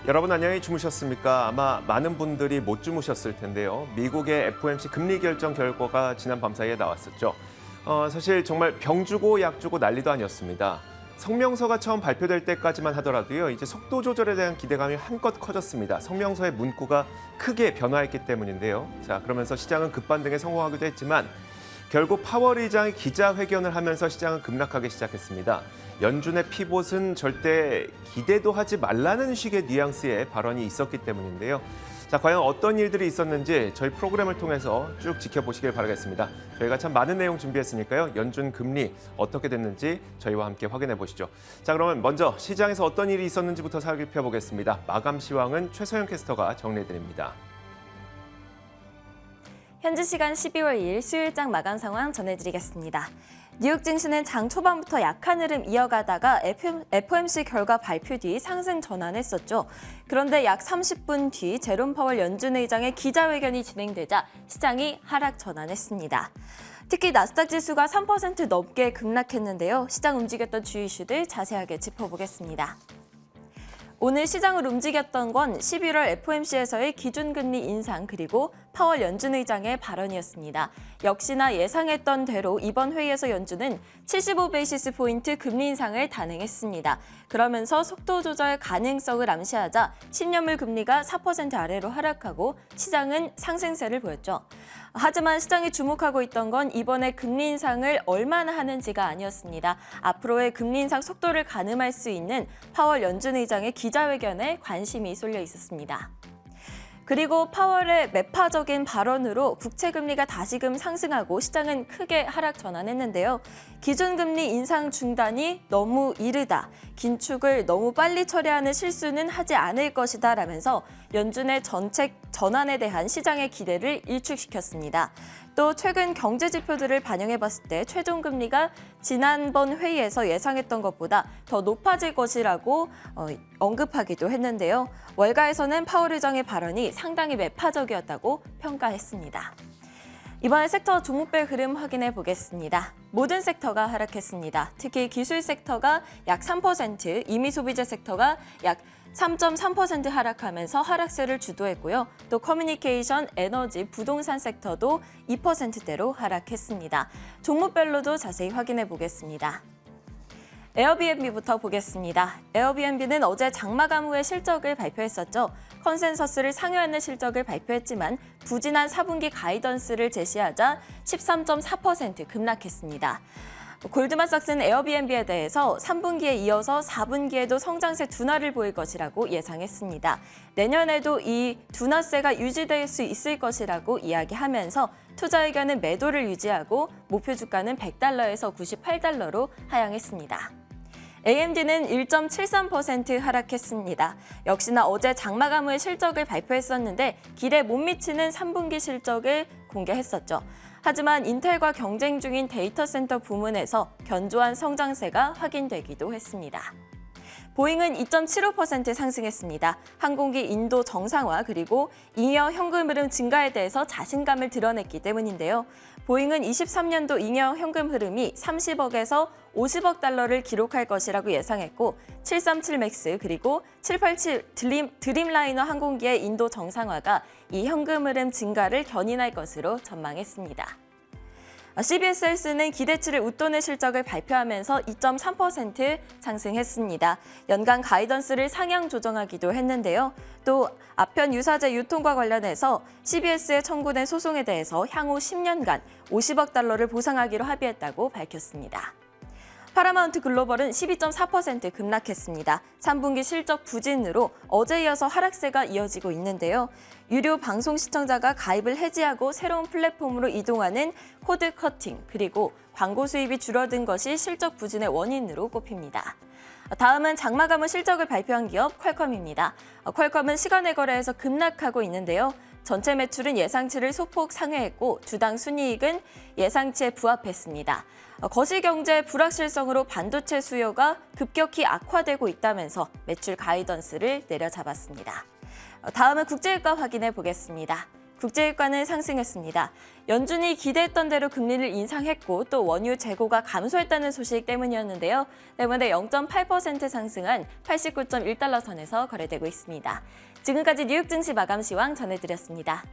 여러분 안녕히 주무셨습니까? 아마 많은 분들이 못 주무셨을 텐데요. 미국의 FOMC 금리 결정 결과가 지난 밤사이에 나왔었죠. 사실 정말 병 주고 약 주고 난리도 아니었습니다. 성명서가 처음 발표될 때까지만 하더라도요. 이제 속도 조절에 대한 기대감이 한껏 커졌습니다. 성명서의 문구가 크게 변화했기 때문인데요. 자, 그러면서 시장은 급반등에 성공하기도 했지만 결국 파월 의장이 기자회견을 하면서 시장은 급락하기 시작했습니다. 연준의 피봇은 절대 기대도 하지 말라는 식의 뉘앙스의 발언이 있었기 때문인데요. 자, 과연 어떤 일들이 있었는지 저희 프로그램을 통해서 쭉 지켜보시길 바라겠습니다. 저희가 참 많은 내용 준비했으니까요. 연준 금리 어떻게 됐는지 저희와 함께 확인해 보시죠. 자, 그러면 먼저 시장에서 어떤 일이 있었는지부터 살펴보겠습니다. 마감 시황은 최소영 캐스터가 정리해드립니다. 현지 시간 12월 2일 수요일장 마감 상황 전해드리겠습니다. 뉴욕 증시는 장 초반부터 약한 흐름 이어가다가 FOMC 결과 발표 뒤 상승 전환했었죠. 그런데 약 30분 뒤 제롬 파월 연준 의장의 기자회견이 진행되자 시장이 하락 전환했습니다. 특히 나스닥 지수가 3% 넘게 급락했는데요. 시장 움직였던 주요 이슈들 자세하게 짚어보겠습니다. 오늘 시장을 움직였던 건 11월 FOMC에서의 기준금리 인상 그리고 파월 연준 의장의 발언이었습니다. 역시나 예상했던 대로 이번 회의에서 연준은 75베이시스 포인트 금리 인상을 단행했습니다. 그러면서 속도 조절 가능성을 암시하자 10년물 금리가 4% 아래로 하락하고 시장은 상승세를 보였죠. 하지만 시장이 주목하고 있던 건 이번에 금리 인상을 얼마나 하는지가 아니었습니다. 앞으로의 금리 인상 속도를 가늠할 수 있는 파월 연준 의장의 기자회견에 관심이 쏠려 있었습니다. 그리고 파월의 매파적인 발언으로 국채금리가 다시금 상승하고 시장은 크게 하락 전환했는데요. 기준금리 인상 중단이 너무 이르다, 긴축을 너무 빨리 처리하는 실수는 하지 않을 것이다 라면서 연준의 정책 전환에 대한 시장의 기대를 일축시켰습니다. 또 최근 경제 지표들을 반영해봤을 때 최종 금리가 지난번 회의에서 예상했던 것보다 더 높아질 것이라고 언급하기도 했는데요. 월가에서는 파월 의장의 발언이 상당히 매파적이었다고 평가했습니다. 이번에 섹터 종목별 흐름 확인해 보겠습니다. 모든 섹터가 하락했습니다. 특히 기술 섹터가 약 3%, 임의소비재 섹터가 약 3.3% 하락하면서 하락세를 주도했고요. 또 커뮤니케이션, 에너지, 부동산 섹터도 2%대로 하락했습니다. 종목별로도 자세히 확인해 보겠습니다. 에어비앤비부터 보겠습니다. 에어비앤비는 어제 장마감 후에 실적을 발표했었죠. 컨센서스를 상회하는 실적을 발표했지만 부진한 4분기 가이던스를 제시하자 13.4% 급락했습니다. 골드만삭스는 에어비앤비에 대해서 3분기에 이어서 4분기에도 성장세 둔화를 보일 것이라고 예상했습니다. 내년에도 이 둔화세가 유지될 수 있을 것이라고 이야기하면서 투자 의견은 매도를 유지하고 목표 주가는 100달러에서 98달러로 하향했습니다. AMD는 1.73% 하락했습니다. 역시나 어제 장마감 후에 실적을 발표했었는데 기대에 못 미치는 3분기 실적을 공개했었죠. 하지만 인텔과 경쟁 중인 데이터 센터 부문에서 견조한 성장세가 확인되기도 했습니다. 보잉은 2.75% 상승했습니다. 항공기 인도 정상화 그리고 잉여 현금 흐름 증가에 대해서 자신감을 드러냈기 때문인데요. 보잉은 23년도 잉여 현금 흐름이 30억에서 50억 달러를 기록할 것이라고 예상했고 737 맥스 그리고 787 드림라이너 항공기의 인도 정상화가 이 현금 흐름 증가를 견인할 것으로 전망했습니다. CBS 헬스는 기대치를 웃도는 실적을 발표하면서 2.3% 상승했습니다. 연간 가이던스를 상향 조정하기도 했는데요. 또 아편 유사제 유통과 관련해서 CBS에 청구된 소송에 대해서 향후 10년간 50억 달러를 보상하기로 합의했다고 밝혔습니다. 파라마운트 글로벌은 12.4% 급락했습니다. 3분기 실적 부진으로 어제 이어서 하락세가 이어지고 있는데요. 유료 방송 시청자가 가입을 해지하고 새로운 플랫폼으로 이동하는 코드 커팅 그리고 광고 수입이 줄어든 것이 실적 부진의 원인으로 꼽힙니다. 다음은 장마감 후 실적을 발표한 기업 퀄컴입니다. 퀄컴은 시간의 거래에서 급락하고 있는데요. 전체 매출은 예상치를 소폭 상회했고 주당 순이익은 예상치에 부합했습니다. 거시경제 불확실성으로 반도체 수요가 급격히 악화되고 있다면서 매출 가이던스를 내려잡았습니다. 다음은 국제유가 확인해 보겠습니다. 국제유가는 상승했습니다. 연준이 기대했던 대로 금리를 인상했고 또 원유 재고가 감소했다는 소식 때문이었는데요. 때문에 0.8% 상승한 89.1달러 선에서 거래되고 있습니다. 지금까지 뉴욕 증시 마감 시황 전해드렸습니다.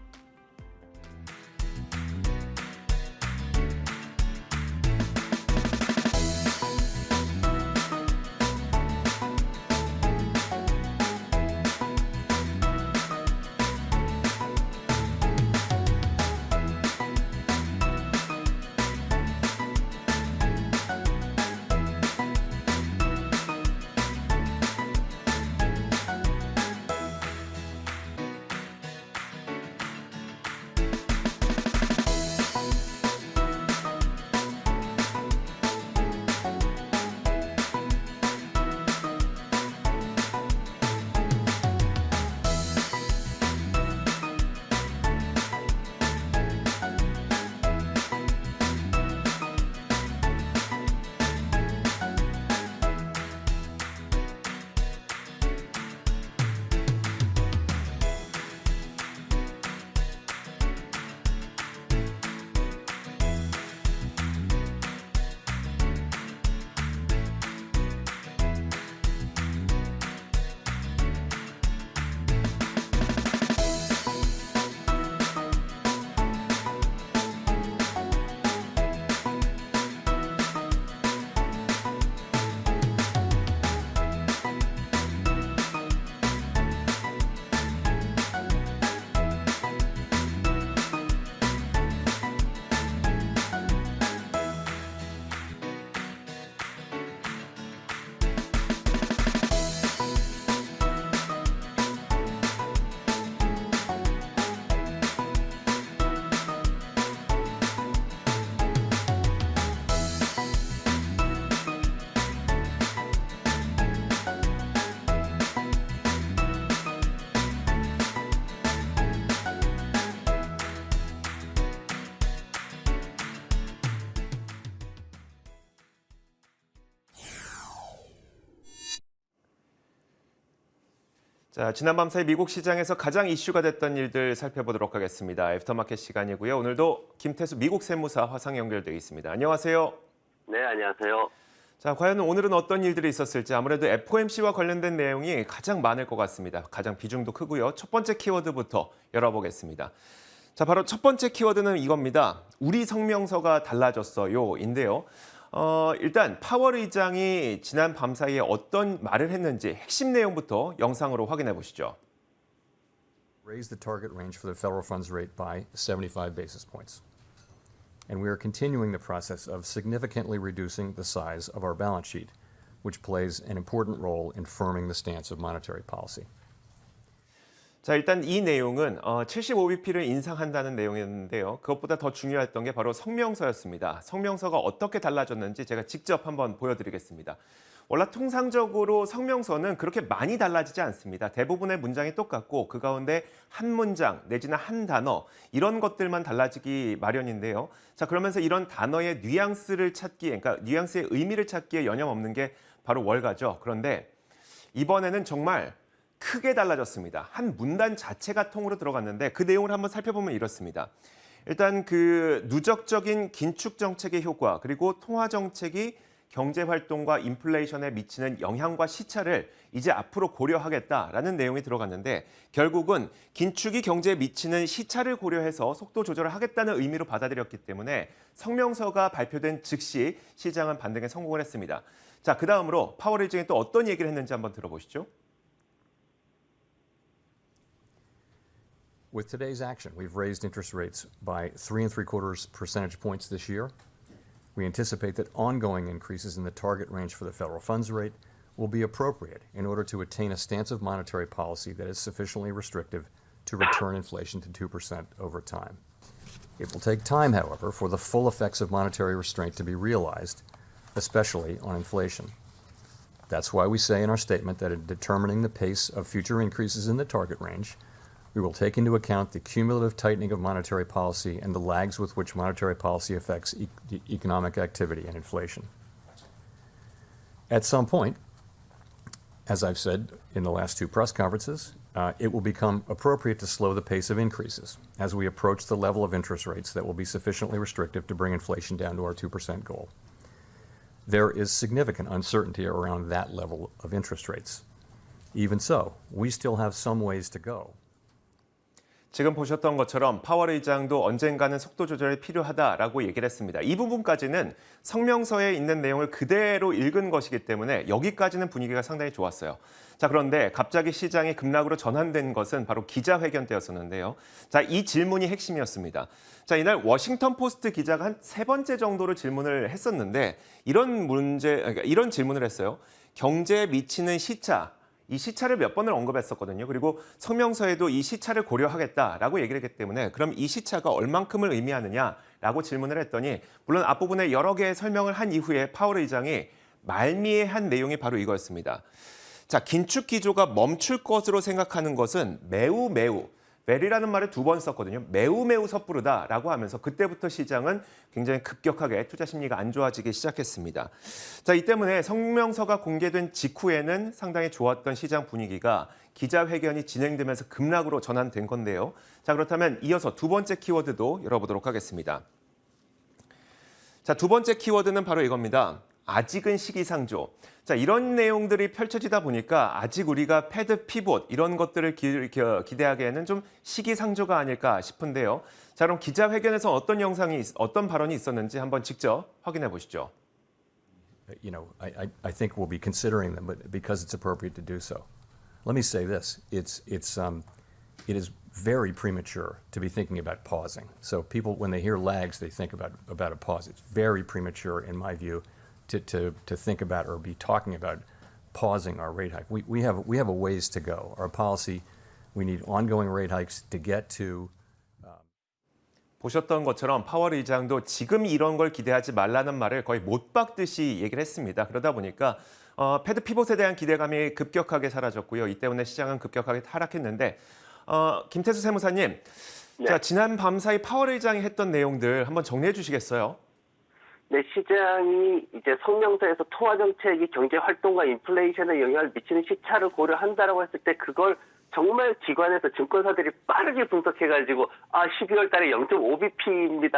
자, 지난 밤 사이 미국 시장에서 가장 이슈가 됐던 일들 살펴보도록 하겠습니다. 애프터마켓 시간이고요. 오늘도 김태수 미국 세무사 화상 연결되어 있습니다. 안녕하세요. 네, 안녕하세요. 자, 과연 오늘은 어떤 일들이 있었을지 아무래도 FOMC와 관련된 내용이 가장 많을 것 같습니다. 가장 비중도 크고요. 첫 번째 키워드부터 열어보겠습니다. 자, 바로 첫 번째 키워드는 이겁니다. 우리 성명서가 달라졌어요인데요. 일단 파월 의장이 지난 밤 사이에 어떤 말을 했는지 핵심 내용부터 영상으로 확인해 보시죠. Raise the target range for the federal funds rate by 75 basis points. And we are continuing the process of significantly reducing the size of our balance sheet, which plays an important role in firming the stance of monetary policy. 자, 일단 이 내용은 75bp를 인상한다는 내용이었는데요. 그것보다 더 중요했던 게 바로 성명서였습니다. 성명서가 어떻게 달라졌는지 제가 직접 한번 보여드리겠습니다. 원래 통상적으로 성명서는 그렇게 많이 달라지지 않습니다. 대부분의 문장이 똑같고 그 가운데 한 문장 내지는 한 단어 이런 것들만 달라지기 마련인데요. 자, 그러면서 이런 단어의 뉘앙스를 찾기에, 그러니까 뉘앙스의 의미를 찾기에 여념없는 게 바로 월가죠. 그런데 이번에는 정말 크게 달라졌습니다. 한 문단 자체가 통으로 들어갔는데 그 내용을 한번 살펴보면 이렇습니다. 일단 그 누적적인 긴축 정책의 효과 그리고 통화 정책이 경제 활동과 인플레이션에 미치는 영향과 시차를 이제 앞으로 고려하겠다라는 내용이 들어갔는데 결국은 긴축이 경제에 미치는 시차를 고려해서 속도 조절을 하겠다는 의미로 받아들였기 때문에 성명서가 발표된 즉시 시장은 반등에 성공을 했습니다. 자, 그다음으로 파월 의장이 또 어떤 얘기를 했는지 한번 들어보시죠. With today's action, we've raised interest rates by 3.75 percentage points this year. We anticipate that ongoing increases in the target range for the federal funds rate will be appropriate in order to attain a stance of monetary policy that is sufficiently restrictive to return inflation to 2% over time. It will take time, however, for the full effects of monetary restraint to be realized, especially on inflation. That's why we say in our statement that in determining the pace of future increases in the target range, we will take into account the cumulative tightening of monetary policy and the lags with which monetary policy affects economic activity and inflation. At some point, as I've said in the last two press conferences, it will become appropriate to slow the pace of increases as we approach the level of interest rates that will be sufficiently restrictive to bring inflation down to our 2% goal. There is significant uncertainty around that level of interest rates. Even so, we still have some ways to go. 지금 보셨던 것처럼 파월 의장도 언젠가는 속도 조절이 필요하다라고 얘기를 했습니다. 이 부분까지는 성명서에 있는 내용을 그대로 읽은 것이기 때문에 여기까지는 분위기가 상당히 좋았어요. 자, 그런데 갑자기 시장이 급락으로 전환된 것은 바로 기자회견 때였었는데요. 자, 이 질문이 핵심이었습니다. 자, 이날 워싱턴 포스트 기자가 한 3번째 정도로 질문을 했었는데 이런 질문을 했어요. 경제에 미치는 시차. 이 시차를 몇 번을 언급했었거든요. 그리고 성명서에도 이 시차를 고려하겠다라고 얘기를 했기 때문에 그럼 이 시차가 얼만큼을 의미하느냐라고 질문을 했더니 물론 앞부분에 여러 개의 설명을 한 이후에 파월 의장이 말미에 한 내용이 바로 이거였습니다. 자, 긴축 기조가 멈출 것으로 생각하는 것은 매우 very라는 말을 2번 썼거든요. 매우 섣부르다라고 하면서 그때부터 시장은 굉장히 급격하게 투자 심리가 안 좋아지기 시작했습니다. 자, 이 때문에 성명서가 공개된 직후에는 상당히 좋았던 시장 분위기가 기자회견이 진행되면서 급락으로 전환된 건데요. 자, 그렇다면 이어서 두 번째 키워드도 열어보도록 하겠습니다. 자, 두 번째 키워드는 바로 이겁니다. 아직은 시기상조. 자, 이런 내용들이 펼쳐지다 보니까 아직 우리가 패드 피봇 이런 것들을 기대하기에는 좀 시기상조가 아닐까 싶은데요. 자, 그럼 기자회견에서 어떤 발언이 있었는지 한번 직접 확인해 보시죠. You know, I think we'll be considering them, but because it's appropriate to do so. Let me say this: it is very premature to be thinking about pausing. So people, when they hear lags, they think about a pause. It's very premature, in my view, to think about or be talking about pausing our rate hike. We have a ways to go. Our policy, we need ongoing rate hikes to get to. 보셨던 것처럼 파월 의장도 지금 이런 걸 기대하지 말라는 말을 거의 못 박듯이 얘기를 했습니다. 그러다 보니까 패드 피봇에 대한 기대감이 급격하게 사라졌고요. 이 때문에 시장은 급격하게 하락했는데 김태수 세무사님, 네. 자, 지난 밤 사이 파월 의장이 했던 내용들 한번 정리해 주시겠어요? 네, 시장이 이제 성명서에서 통화 정책이 경제 활동과 인플레이션에 영향을 미치는 시차를 고려한다라고 했을 때 그걸 정말 기관에서 증권사들이 빠르게 분석해가지고 12월 달에 0.5bp입니다.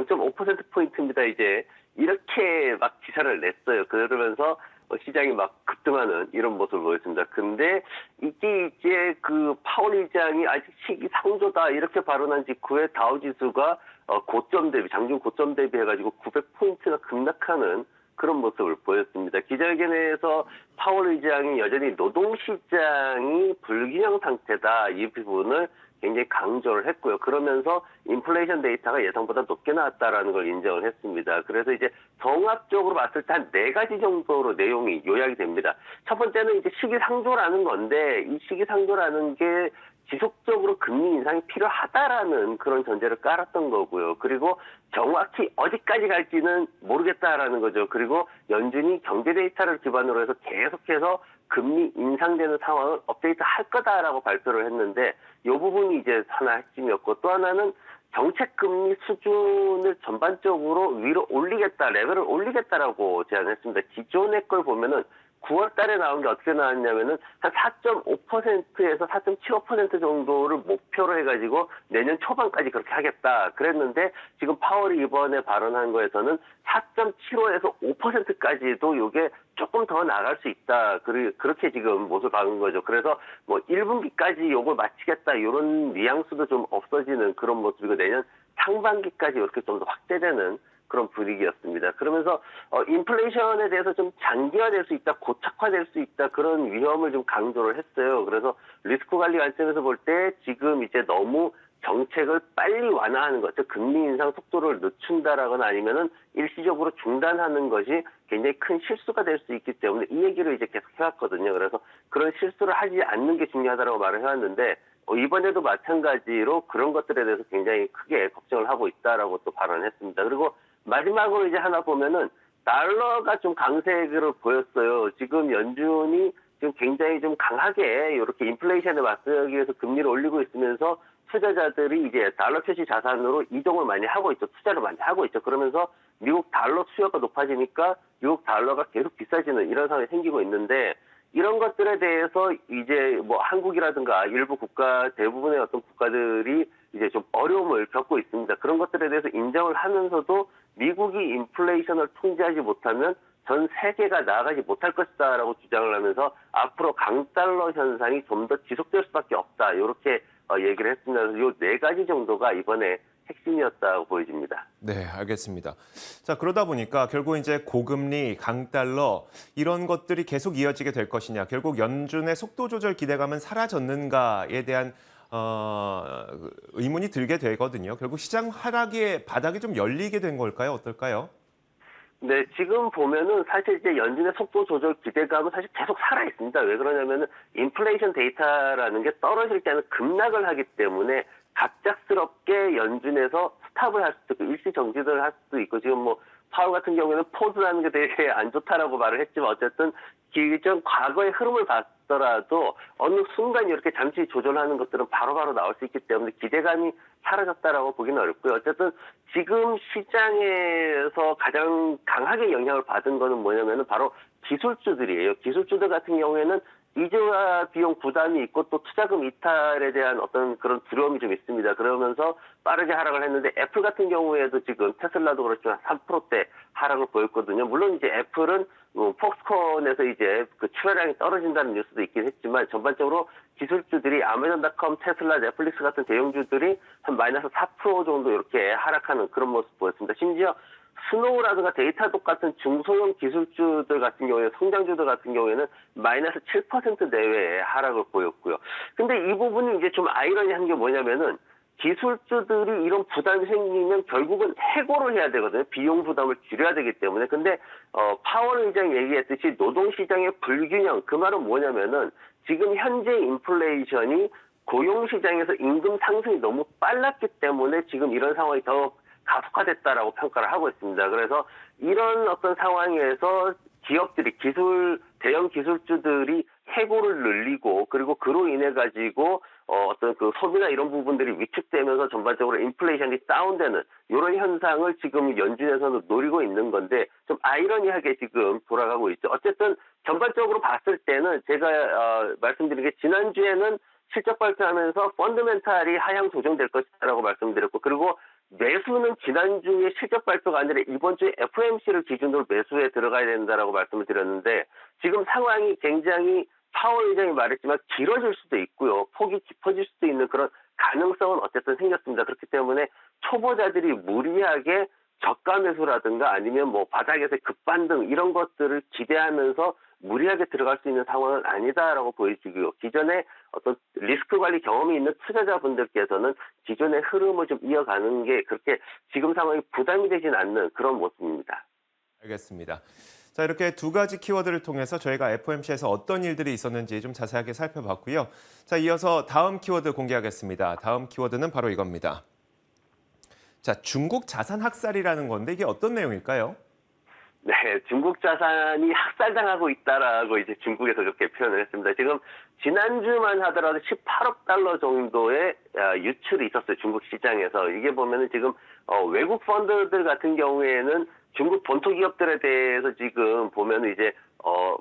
0.5%포인트입니다. 이제 이렇게 막 기사를 냈어요. 그러면서 시장이 막 급등하는 이런 모습을 보였습니다. 근데 이게 이제 그 파월 의장이 아직 시기상조다 이렇게 발언한 직후에 다우지수가 고점 대비, 장중 고점 대비해가지고 900포인트가 급락하는 그런 모습을 보였습니다. 기자회견에서 파월 의장이 여전히 노동시장이 불균형 상태다 이 부분을 굉장히 강조를 했고요. 그러면서 인플레이션 데이터가 예상보다 높게 나왔다라는 걸 인정을 했습니다. 그래서 이제 종합적으로 봤을 때 한 4가지 정도로 내용이 요약이 됩니다. 첫 번째는 이제 시기상조라는 건데 이 시기상조라는 게 지속적으로 금리 인상이 필요하다라는 그런 전제를 깔았던 거고요. 그리고 정확히 어디까지 갈지는 모르겠다라는 거죠. 그리고 연준이 경제 데이터를 기반으로 해서 계속해서 금리 인상되는 상황을 업데이트 할 거다라고 발표를 했는데 이 부분이 이제 하나 핵심이었고 또 하나는 정책 금리 수준을 전반적으로 위로 올리겠다, 레벨을 올리겠다라고 제안했습니다. 기존의 걸 보면은 9월 달에 나온 게 어떻게 나왔냐면은 한 4.5%에서 4.75% 정도를 목표로 해가지고 내년 초반까지 그렇게 하겠다 그랬는데 지금 파월이 이번에 발언한 거에서는 4.75에서 5%까지도 이게 조금 더 나갈 수 있다. 그렇게 지금 못을 박은 거죠. 그래서 뭐 1분기까지 요걸 마치겠다 이런 뉘앙스도 좀 없어지는 그런 모습이고 내년 상반기까지 이렇게 좀 더 확대되는 그런 분위기였습니다. 그러면서 인플레이션에 대해서 좀 장기화될 수 있다, 고착화될 수 있다 그런 위험을 좀 강조를 했어요. 그래서 리스크 관리 관점에서 볼 때 지금 이제 너무 정책을 빨리 완화하는 것, 즉 금리 인상 속도를 늦춘다라거나 아니면은 일시적으로 중단하는 것이 굉장히 큰 실수가 될 수 있기 때문에 이 얘기를 이제 계속 해왔거든요. 그래서 그런 실수를 하지 않는 게 중요하다라고 말을 해왔는데 이번에도 마찬가지로 그런 것들에 대해서 굉장히 크게 걱정을 하고 있다라고 또 발언했습니다. 그리고 마지막으로 이제 하나 보면은 달러가 좀 강세를 보였어요. 지금 연준이 지금 굉장히 좀 강하게 이렇게 인플레이션에 맞서기 위해서 금리를 올리고 있으면서 투자자들이 이제 달러 표시 자산으로 이동을 많이 하고 있죠. 투자를 많이 하고 있죠. 그러면서 미국 달러 수요가 높아지니까 미국 달러가 계속 비싸지는 이런 상황이 생기고 있는데 이런 것들에 대해서 이제 뭐 한국이라든가 일부 국가 대부분의 어떤 국가들이 이제 좀 어려움을 겪고 있습니다. 그런 것들에 대해서 인정을 하면서도 미국이 인플레이션을 통제하지 못하면 전 세계가 나아가지 못할 것이다라고 주장을 하면서 앞으로 강달러 현상이 좀 더 지속될 수밖에 없다. 이렇게 얘기를 했습니다. 그래서 이 네 가지 정도가 이번에 핵심이었다고 보여집니다. 네, 알겠습니다. 자, 그러다 보니까 결국 이제 고금리, 강달러 이런 것들이 계속 이어지게 될 것이냐, 결국 연준의 속도 조절 기대감은 사라졌는가에 대한 의문이 들게 되거든요. 결국 시장 하락의 바닥이 좀 열리게 된 걸까요? 어떨까요? 네, 지금 보면은 사실 이제 연준의 속도 조절 기대감은 사실 계속 살아 있습니다. 왜 그러냐면은 인플레이션 데이터라는 게 떨어질 때는 급락을 하기 때문에 갑작스럽게 연준에서 스탑을 할 수도 있고 일시 정지를 할 수도 있고 지금 뭐 파월 같은 경우에는 포즈라는 게 되게 안 좋다라고 말을 했지만 어쨌든 기존 과거의 흐름을 봤더라도 어느 순간 이렇게 잠시 조절하는 것들은 바로바로 나올 수 있기 때문에 기대감이 사라졌다라고 보기는 어렵고요. 어쨌든 지금 시장에서 가장 강하게 영향을 받은 거는 뭐냐면은 바로 기술주들이에요. 기술주들 같은 경우에는 이자 비용 부담이 있고 또 투자금 이탈에 대한 어떤 그런 두려움이 좀 있습니다. 그러면서 빠르게 하락을 했는데 애플 같은 경우에도 지금 테슬라도 그렇지만 3%대 하락을 보였거든요. 물론 이제 애플은 폭스콘에서 이제 그 출하량이 떨어진다는 뉴스도 있긴 했지만 전반적으로 기술주들이 아마존닷컴, 테슬라, 넷플릭스 같은 대형주들이 한 마이너스 4% 정도 이렇게 하락하는 그런 모습 보였습니다. 심지어 스노우라든가 데이터독 같은 중소형 기술주들 같은 경우에 성장주들 같은 경우에는 마이너스 7% 내외의 하락을 보였고요. 근데 이 부분이 이제 좀 아이러니한 게 뭐냐면은 기술주들이 이런 부담이 생기면 결국은 해고를 해야 되거든요. 비용 부담을 줄여야 되기 때문에. 근데 파월 의장이 얘기했듯이 노동시장의 불균형, 그 말은 뭐냐면은 지금 현재 인플레이션이 고용시장에서 임금 상승이 너무 빨랐기 때문에 지금 이런 상황이 더 가속화됐다라고 평가를 하고 있습니다. 그래서 이런 어떤 상황에서 기업들이 대형 기술주들이 해고를 늘리고 그리고 그로 인해 가지고 어떤 그 소비나 이런 부분들이 위축되면서 전반적으로 인플레이션이 다운되는 이런 현상을 지금 연준에서는 노리고 있는 건데 좀 아이러니하게 지금 돌아가고 있죠. 어쨌든 전반적으로 봤을 때는 제가 말씀드린 게 지난주에는 실적 발표하면서 펀더멘탈이 하향 조정될 것이라고 말씀드렸고 그리고 매수는 지난주에 실적 발표가 아니라 이번 주에 FOMC를 기준으로 매수에 들어가야 된다라고 말씀을 드렸는데 지금 상황이 굉장히 파월 의장이 말했지만 길어질 수도 있고요. 폭이 깊어질 수도 있는 그런 가능성은 어쨌든 생겼습니다. 그렇기 때문에 초보자들이 무리하게 저가 매수라든가 아니면 뭐 바닥에서의 급반등 이런 것들을 기대하면서 무리하게 들어갈 수 있는 상황은 아니다라고 보여지고요. 기존에 어떤 리스크 관리 경험이 있는 투자자분들께서는 기존의 흐름을 좀 이어가는 게 그렇게 지금 상황이 부담이 되진 않는 그런 모습입니다. 알겠습니다. 자, 이렇게 두 가지 키워드를 통해서 저희가 FOMC에서 어떤 일들이 있었는지 좀 자세하게 살펴봤고요. 자, 이어서 다음 키워드 공개하겠습니다. 다음 키워드는 바로 이겁니다. 자, 중국 자산 학살이라는 건데 이게 어떤 내용일까요? 네, 중국 자산이 학살당하고 있다라고 이제 중국에서 그렇게 표현을 했습니다. 지금 지난주만 하더라도 18억 달러 정도의 유출이 있었어요. 중국 시장에서. 이게 보면은 지금 외국 펀드들 같은 경우에는 중국 본토 기업들에 대해서 지금 보면은 이제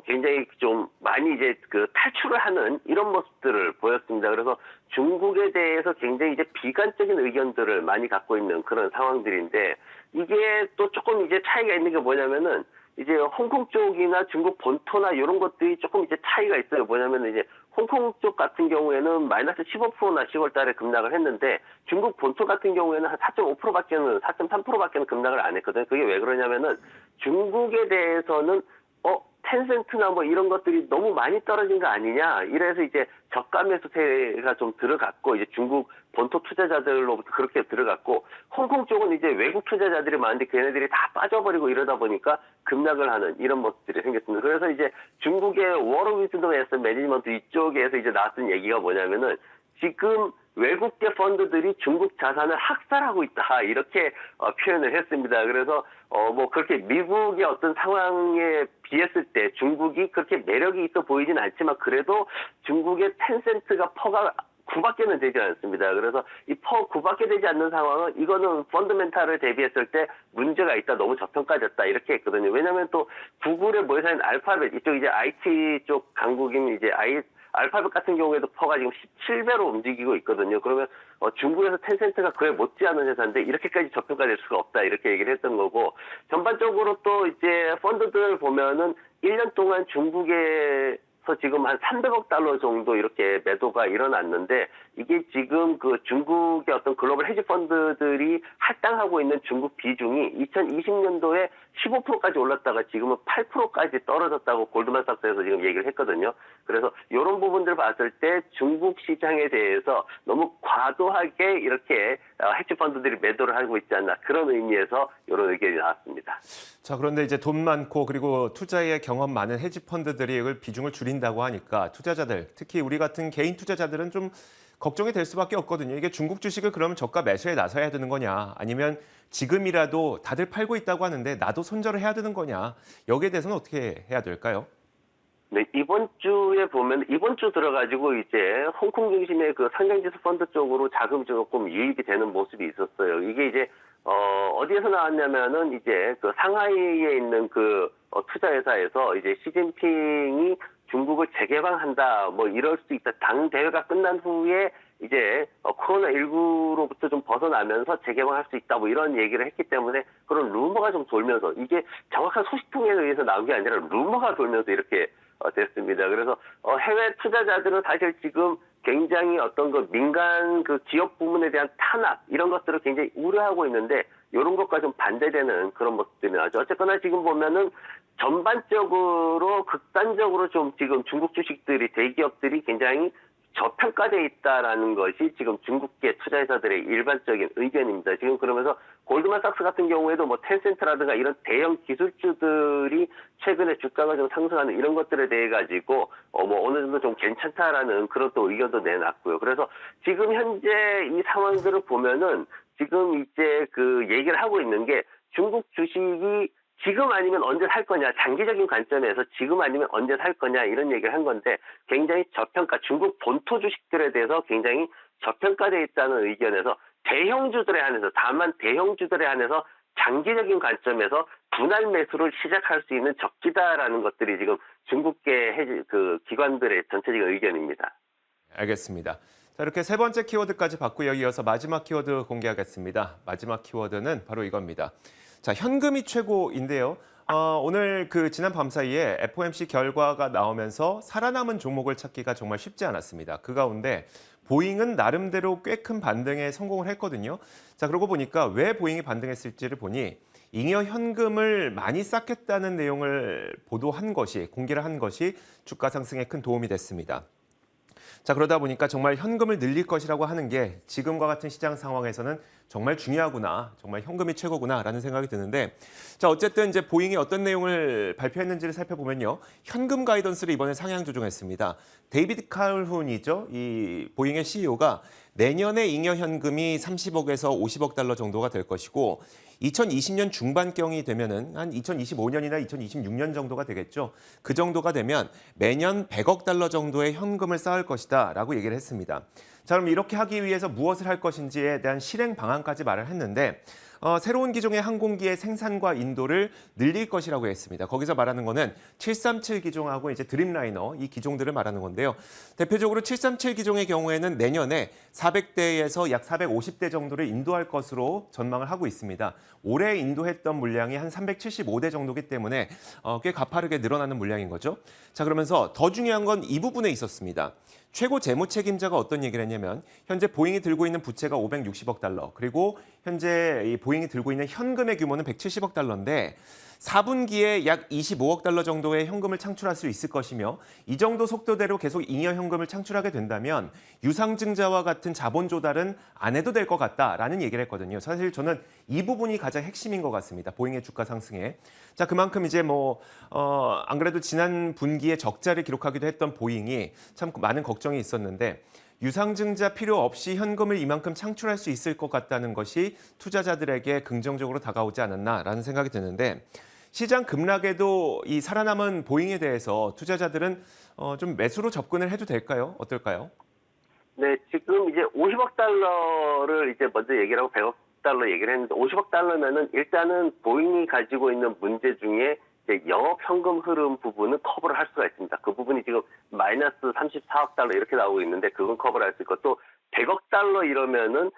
굉장히 좀 많이 이제 그 탈출을 하는 이런 모습들을 보였습니다. 그래서 중국에 대해서 굉장히 이제 비관적인 의견들을 많이 갖고 있는 그런 상황들인데 이게 또 조금 이제 차이가 있는 게 뭐냐면은 이제 홍콩 쪽이나 중국 본토나 이런 것들이 조금 이제 차이가 있어요. 뭐냐면은 이제 홍콩 쪽 같은 경우에는 마이너스 15%나 10월 달에 급락을 했는데 중국 본토 같은 경우에는 한 4.3%밖에는 급락을 안 했거든요. 그게 왜 그러냐면은 중국에 대해서는 텐센트나 뭐 이런 것들이 너무 많이 떨어진 거 아니냐. 이래서 이제 저가 매수세가 좀 들어갔고 이제 중국 본토 투자자들로부터 그렇게 들어갔고 홍콩 쪽은 이제 외국 투자자들이 많은데 걔네들이 다 빠져버리고 이러다 보니까 급락을 하는 이런 모습들이 생겼습니다. 그래서 이제 중국의 워러 위즈덤 애셋 매니지먼트 이쪽에서 이제 나왔던 얘기가 뭐냐면은 지금 외국계 펀드들이 중국 자산을 학살하고 있다 이렇게 표현을 했습니다. 그래서 뭐 그렇게 미국의 어떤 상황에 비했을 때 중국이 그렇게 매력이 있어 보이진 않지만 그래도 중국의 텐센트가 퍼가 9밖에는 되지 않습니다. 그래서 이 퍼 9밖에 되지 않는 상황은 이거는 펀더멘탈을 대비했을 때 문제가 있다, 너무 저평가됐다 이렇게 했거든요. 왜냐하면 또 구글의 모회사인 알파벳, 이쪽 이제 IT 쪽 강국인 이제 알파벳 같은 경우에도 퍼가 지금 17배로 움직이고 있거든요. 그러면 중국에서 텐센트가 그에 못지않은 회사인데 이렇게까지 저평가될 수가 없다 이렇게 얘기를 했던 거고, 전반적으로 또 이제 펀드들 보면은 1년 동안 중국에서 지금 한 300억 달러 정도 이렇게 매도가 일어났는데, 이게 지금 그 중국의 어떤 글로벌 헤지 펀드들이 할당하고 있는 중국 비중이 2020년도에 15%까지 올랐다가 지금은 8%까지 떨어졌다고 골드만삭스에서 지금 얘기를 했거든요. 그래서 이런 부분들 봤을 때 중국 시장에 대해서 너무 과도하게 이렇게 헤지 펀드들이 매도를 하고 있지 않나, 그런 의미에서 이런 의견이 나왔습니다. 자, 그런데 이제 돈 많고 그리고 투자에 경험 많은 헤지 펀드들이 이걸 비중을 줄인다고 하니까 투자자들, 특히 우리 같은 개인 투자자들은 좀 걱정이 될 수밖에 없거든요. 이게 중국 주식을 그러면 저가 매수에 나서야 되는 거냐, 아니면 지금이라도 다들 팔고 있다고 하는데 나도 손절을 해야 되는 거냐, 여기에 대해서는 어떻게 해야 될까요? 네, 이번 주에 보면 이번 주 들어가지고 이제 홍콩 중심의 그 상장지수 펀드 쪽으로 자금이 조금 유입이 되는 모습이 있었어요. 이게 이제 어디에서 나왔냐면은 이제 그 상하이에 있는 그 투자회사에서 이제 시진핑이 중국을 재개방한다, 뭐 이럴 수 있다, 당 대회가 끝난 후에 이제 코로나19로부터 좀 벗어나면서 재개방할 수 있다, 뭐 이런 얘기를 했기 때문에 그런 루머가 좀 돌면서, 이게 정확한 소식통에 의해서 나온 게 아니라 루머가 돌면서 이렇게 됐습니다. 그래서 해외 투자자들은 사실 지금 굉장히 어떤 그 민간 그 기업 부문에 대한 탄압, 이런 것들을 굉장히 우려하고 있는데, 이런 것과 좀 반대되는 그런 모습들이 나죠. 어쨌거나 지금 보면은 전반적으로 극단적으로 좀 지금 중국 주식들이, 대기업들이 굉장히 저평가돼 있다라는 것이 지금 중국계 투자회사들의 일반적인 의견입니다. 지금 그러면서 골드만삭스 같은 경우에도 뭐 텐센트라든가 이런 대형 기술주들이 최근에 주가가 좀 상승하는 이런 것들에 대해 가지고 뭐 어느 정도 좀 괜찮다라는 그런 또 의견도 내놨고요. 그래서 지금 현재 이 상황들을 보면은 지금 이제 그 얘기를 하고 있는 게, 중국 주식이 지금 아니면 언제 살 거냐, 장기적인 관점에서 지금 아니면 언제 살 거냐 이런 얘기를 한 건데, 굉장히 저평가, 중국 본토 주식들에 대해서 굉장히 저평가되어 있다는 의견에서 대형주들에 한해서, 다만 대형주들에 한해서 장기적인 관점에서 분할 매수를 시작할 수 있는 적기다라는 것들이 지금 중국계 그 기관들의 전체적인 의견입니다. 알겠습니다. 자, 이렇게 세 번째 키워드까지 봤고요. 이어서 마지막 키워드 공개하겠습니다. 마지막 키워드는 바로 이겁니다. 자, 현금이 최고인데요. 오늘 그 지난 밤 사이에 FOMC 결과가 나오면서 살아남은 종목을 찾기가 정말 쉽지 않았습니다. 그 가운데 보잉은 나름대로 꽤 큰 반등에 성공을 했거든요. 자, 그러고 보니까 왜 보잉이 반등했을지를 보니 잉여 현금을 많이 쌓겠다는 내용을 보도한 것이, 공개를 한 것이 주가 상승에 큰 도움이 됐습니다. 자, 그러다 보니까 정말 현금을 늘릴 것이라고 하는 게 지금과 같은 시장 상황에서는 정말 중요하구나, 정말 현금이 최고구나라는 생각이 드는데, 자, 어쨌든 이제 보잉이 어떤 내용을 발표했는지를 살펴보면요, 현금 가이던스를 이번에 상향 조정했습니다. 데이비드 칼훈이죠, 이 보잉의 CEO가 내년에 잉여 현금이 30억에서 50억 달러 정도가 될 것이고, 2020년 중반경이 되면은 한 2025년이나 2026년 정도가 되겠죠. 그 정도가 되면 매년 100억 달러 정도의 현금을 쌓을 것이다라고 얘기를 했습니다. 자, 그럼 이렇게 하기 위해서 무엇을 할 것인지에 대한 실행 방안까지 말을 했는데, 새로운 기종의 항공기의 생산과 인도를 늘릴 것이라고 했습니다. 거기서 말하는 거는 737 기종하고 이제 드림라이너, 이 기종들을 말하는 건데요. 대표적으로 737 기종의 경우에는 내년에 400대에서 약 450대 정도를 인도할 것으로 전망을 하고 있습니다. 올해 인도했던 물량이 한 375대 정도이기 때문에 꽤 가파르게 늘어나는 물량인 거죠. 자, 그러면서 더 중요한 건 이 부분에 있었습니다. 최고 재무 책임자가 어떤 얘기를 했냐면, 현재 보잉이 들고 있는 부채가 560억 달러, 그리고 현재 이 보잉이 들고 있는 현금의 규모는 170억 달러인데 4분기에 약 25억 달러 정도의 현금을 창출할 수 있을 것이며, 이 정도 속도대로 계속 잉여 현금을 창출하게 된다면 유상증자와 같은 자본 조달은 안 해도 될 것 같다라는 얘기를 했거든요. 사실 저는 이 부분이 가장 핵심인 것 같습니다. 보잉의 주가 상승에. 자, 그만큼 이제 안 그래도 지난 분기에 적자를 기록하기도 했던 보잉이 참 많은 걱정이 있었는데, 유상증자 필요 없이 현금을 이만큼 창출할 수 있을 것 같다는 것이 투자자들에게 긍정적으로 다가오지 않았나라는 생각이 드는데, 시장 급락에도 이 살아남은 보잉에 대해서 투자자들은 좀 매수로 접근을 해도 될까요? 어떨까요? 네, 지금 이제 50억 달러를 이제 먼저 얘기를 하고 100억 달러 얘기를 했는데 50억 달러면은 일단은 보잉이 가지고 있는 문제 중에 이제 영업 현금 흐름 부분은 커버를 할 수가 있습니다. 그 부분이 지금 마이너스 34억 달러 이렇게 나오고 있는데 그건 커버를 할 수 있고 또 100억 달러 이러면은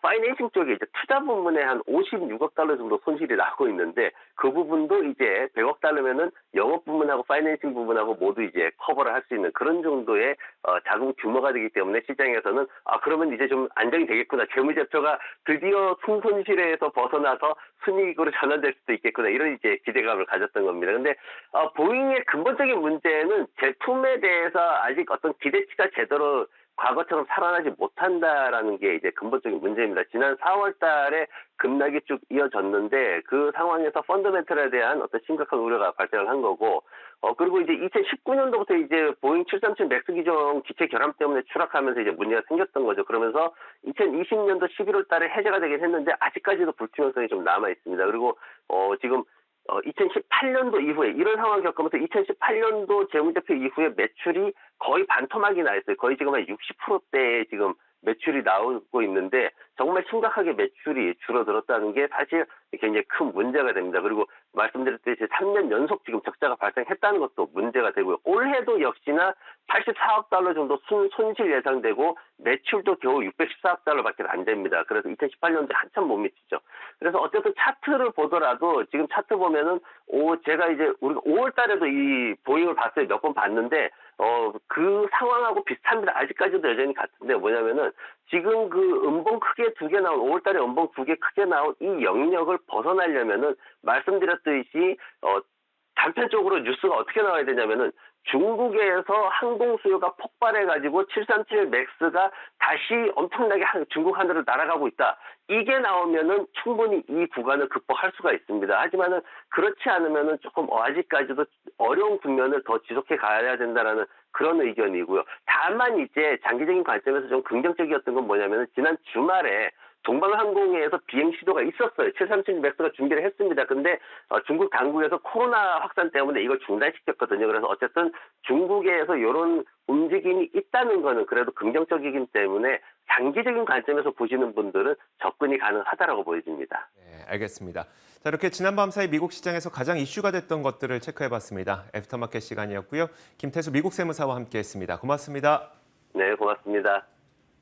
파이낸싱 쪽에 이제 투자 부문에 한 56억 달러 정도 손실이 나고 있는데 그 부분도 이제 100억 달러면은 영업 부문하고 파이낸싱 부문하고 모두 이제 커버를 할 수 있는 그런 정도의 자금 규모가 되기 때문에 시장에서는 그러면 이제 좀 안정이 되겠구나. 재무제표가 드디어 순손실에서 벗어나서 순이익으로 전환될 수도 있겠구나. 이런 이제 기대감을 가졌던 겁니다. 근데 보잉의 근본적인 문제는 제품에 대해서 아직 어떤 기대치가 제대로 과거처럼 살아나지 못한다라는 게 이제 근본적인 문제입니다. 지난 4월 달에 급락이 쭉 이어졌는데 그 상황에서 펀더멘털에 대한 어떤 심각한 우려가 발생을 한 거고 그리고 이제 2019년도부터 이제 보잉 737 맥스 기종 기체 결함 때문에 추락하면서 이제 문제가 생겼던 거죠. 그러면서 2020년도 11월 달에 해제가 되긴 했는데 아직까지도 불투명성이 좀 남아 있습니다. 그리고 지금 2018년도 이후에 이런 상황을 겪으면서 2018년도 재무제표 이후에 매출이 거의 반토막이 나 있어요. 거의 지금 한 60%대의 지금 매출이 나오고 있는데 정말 심각하게 매출이 줄어들었다는 게 사실 굉장히 큰 문제가 됩니다. 그리고 말씀드렸듯이 3년 연속 지금 적자가 발생했다는 것도 문제가 되고요. 올해도 역시나 84억 달러 정도 손실 예상되고 매출도 겨우 614억 달러밖에 안 됩니다. 그래서 2018년도에 한참 못 미치죠. 그래서 어쨌든 차트를 보더라도 지금 차트 보면은 제가 이제 우리가 5월 달에도 이 보잉을 봤어요. 몇 번 봤는데 그 상황하고 비슷합니다. 아직까지도 여전히 같은데 뭐냐면은 지금 그 음봉 크게 두 개 나온 5월 달에 음봉 두 개 크게 나온 이 영역을 벗어나려면은 말씀드렸듯이 단편적으로 뉴스가 어떻게 나와야 되냐면은 중국에서 항공 수요가 폭발해가지고 737 맥스가 다시 엄청나게 중국 하늘을 날아가고 있다. 이게 나오면은 충분히 이 구간을 극복할 수가 있습니다. 하지만은 그렇지 않으면은 조금 아직까지도 어려운 국면을 더 지속해 가야 된다라는 그런 의견이고요. 다만 이제 장기적인 관점에서 좀 긍정적이었던 건 뭐냐면은 지난 주말에 동방항공에서 비행 시도가 있었어요. 737 맥스가 준비를 했습니다. 근데 중국 당국에서 코로나 확산 때문에 이걸 중단시켰거든요. 그래서 어쨌든 중국에서 이런 움직임이 있다는 거는 그래도 긍정적이기 때문에 장기적인 관점에서 보시는 분들은 접근이 가능하다라고 보여집니다. 네, 알겠습니다. 자, 이렇게 지난밤 사이 미국 시장에서 가장 이슈가 됐던 것들을 체크해봤습니다. 애프터마켓 시간이었고요. 김태수 미국 세무사와 함께했습니다. 고맙습니다. 네, 고맙습니다.